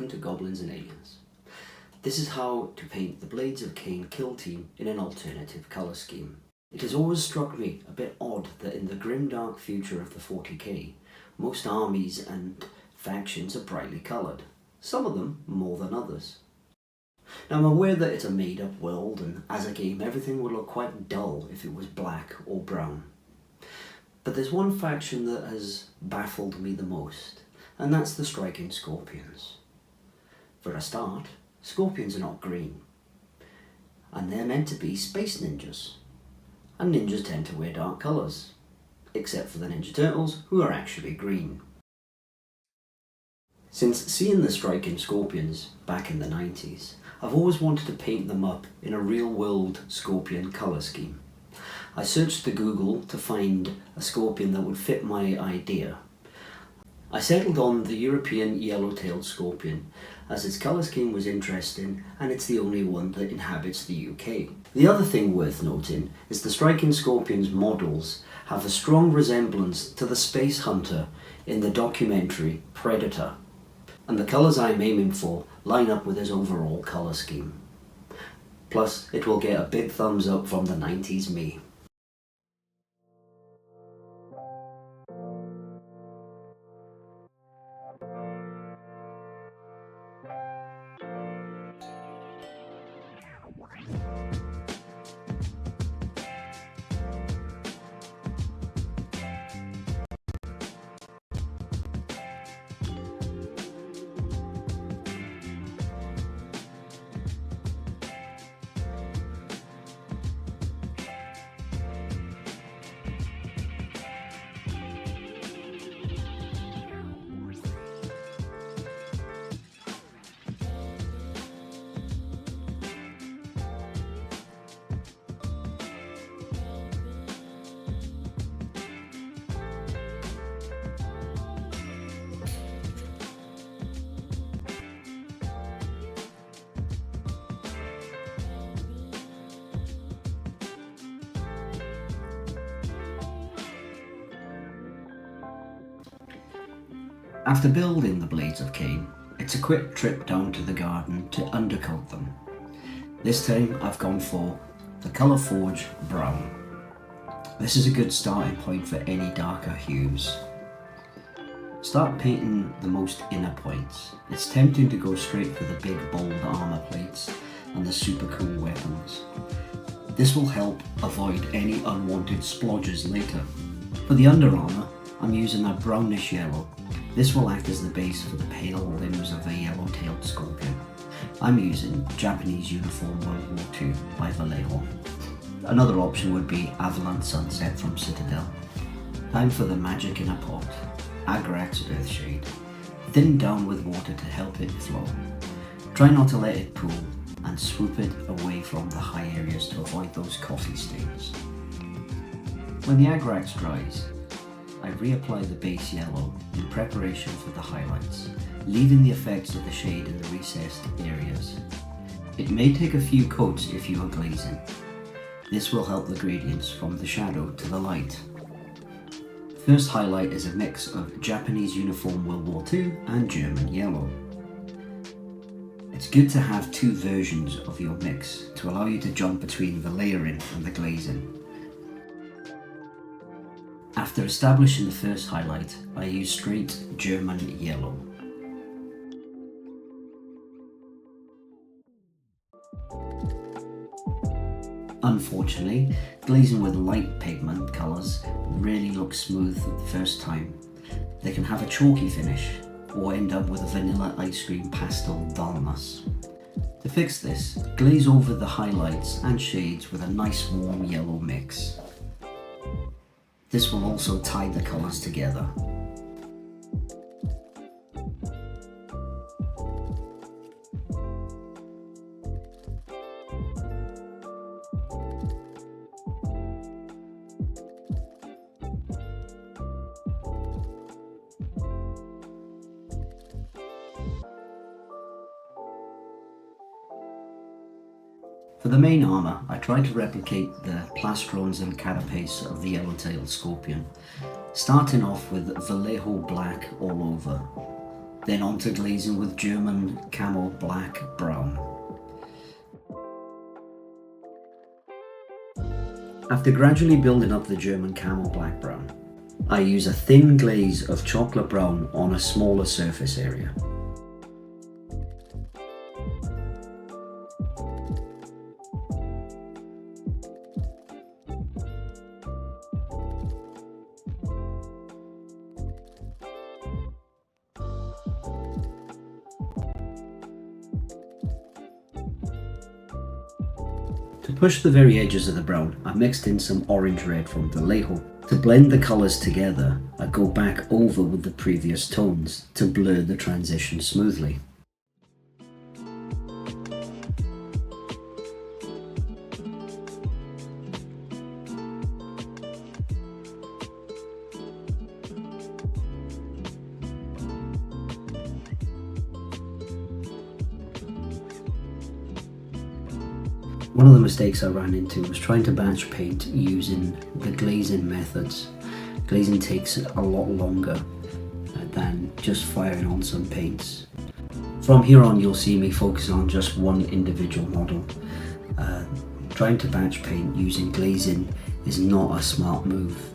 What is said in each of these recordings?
welcome to Goblins and Aliens. This is how to paint the Blades of Khaine kill team in an alternative colour scheme. It has always struck me a bit odd that in the grim dark future of the 40k, most armies and factions are brightly coloured, some of them more than others. Now I'm aware that it's a made up world and as a game everything would look quite dull if it was black or brown. But there's one faction that has baffled me the most, and that's the Striking Scorpions. For a start, Scorpions are not green, and they're meant to be space ninjas. And ninjas tend to wear dark colours, except for the Ninja Turtles, who are actually green. Since seeing the Striking Scorpions back in the 90s, I've always wanted to paint them up in a real-world Scorpion colour scheme. I searched the Google to find a Scorpion that would fit my idea. I settled on the European yellow-tailed Scorpion, as its colour scheme was interesting and it's the only one that inhabits the UK. The other thing worth noting is the Striking Scorpion's models have a strong resemblance to the Space Hunter in the documentary Predator, and the colours I'm aiming for line up with his overall colour scheme. Plus, it will get a big thumbs up from the 90s me. After building the Blades of Khaine, it's a quick trip down to the garden to undercoat them. This time I've gone for the Colour Forge Brown. This is a good starting point for any darker hues. Start painting the most inner points. It's tempting to go straight for the big bold armour plates and the super cool weapons. This will help avoid any unwanted splodges later. For the under armour, I'm using a brownish yellow. This will act as the base for the pale limbs of a yellow-tailed scorpion. I'm using Japanese Uniform World War II by Vallejo. Another option would be Avalanche Sunset from Citadel. Time for the magic in a pot. Agrax Earthshade. Thin down with water to help it flow. Try not to let it pool and swoop it away from the high areas to avoid those coffee stains. When the Agrax dries, I reapply the base yellow in preparation for the highlights, leaving the effects of the shade in the recessed areas. It may take a few coats if you are glazing. This will help the gradients from the shadow to the light. First highlight is a mix of Japanese Uniform World War II and German yellow. It's good to have two versions of your mix to allow you to jump between the layering and the glazing. After establishing the first highlight, I use straight German yellow. Unfortunately, glazing with light pigment colours really looks smooth the first time. They can have a chalky finish or end up with a vanilla ice cream pastel dullness. To fix this, glaze over the highlights and shades with a nice warm yellow mix. This will also tie the colours together. For the main armour, I tried to replicate the plastrons and carapace of the yellow-tailed scorpion, starting off with Vallejo black all over. Then on to glazing with German camel black brown. After gradually building up the German camel black brown, I use a thin glaze of chocolate brown on a smaller surface area. To push the very edges of the brown, I mixed in some orange red from Vallejo. To blend the colours together, I go back over with the previous tones to blur the transition smoothly. One of the mistakes I ran into was trying to batch paint using the glazing methods. Glazing takes a lot longer than just firing on some paints. From here on, you'll see me focus on just one individual model. Trying to batch paint using glazing is not a smart move.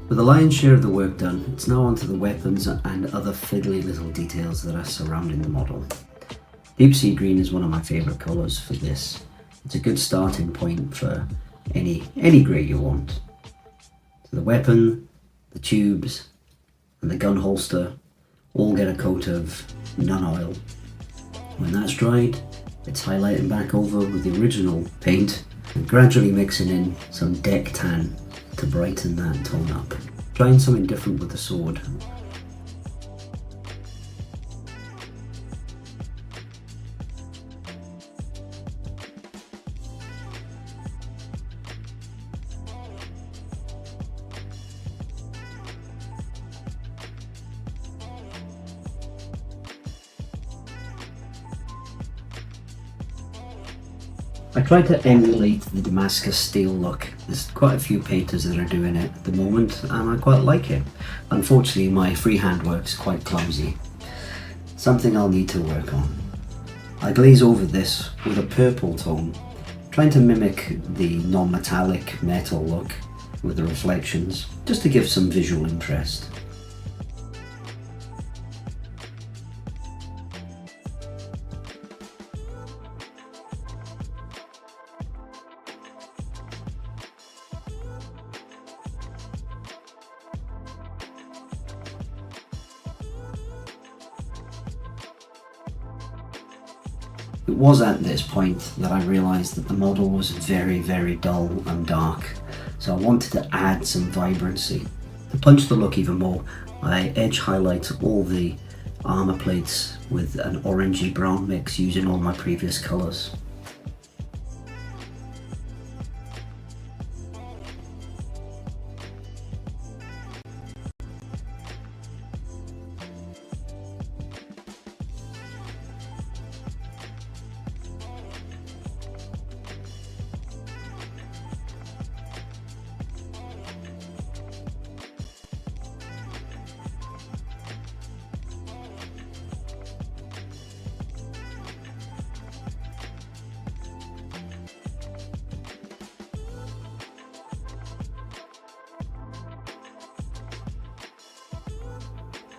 With the lion's share of the work done, it's now onto the weapons and other fiddly little details that are surrounding the model. Deep sea green is one of my favourite colours for this. It's a good starting point for any grey you want. So the weapon, the tubes and the gun holster all get a coat of nun oil. When that's dried, it's highlighting back over with the original paint and gradually mixing in some deck tan to brighten that tone up. Trying something different with the sword. I try to emulate the Damascus steel look. There's quite a few painters that are doing it at the moment and I quite like it. Unfortunately my freehand work's quite clumsy. Something I'll need to work on. I glaze over this with a purple tone, trying to mimic the non-metallic metal look with the reflections, just to give some visual interest. It was at this point that I realised that the model was very dull and dark, so I wanted to add some vibrancy. To punch the look even more, I edge highlight all the armour plates with an orangey brown mix using all my previous colours.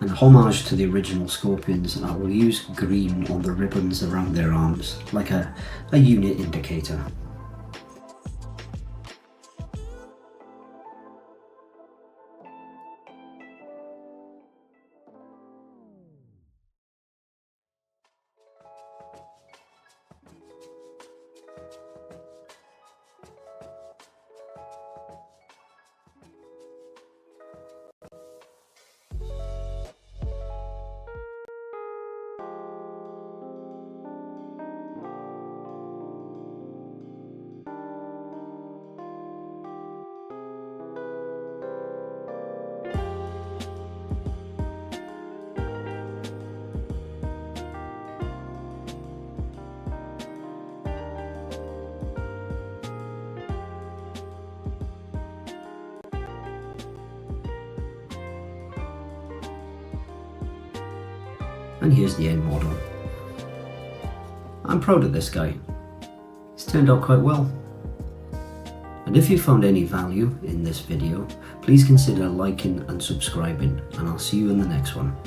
And a homage to the original Scorpions, I will use green on the ribbons around their arms, like a unit indicator. And here's the end model. I'm proud of this guy. It's turned out quite well. And if you found any value in this video, please consider liking and subscribing, and I'll see you in the next one.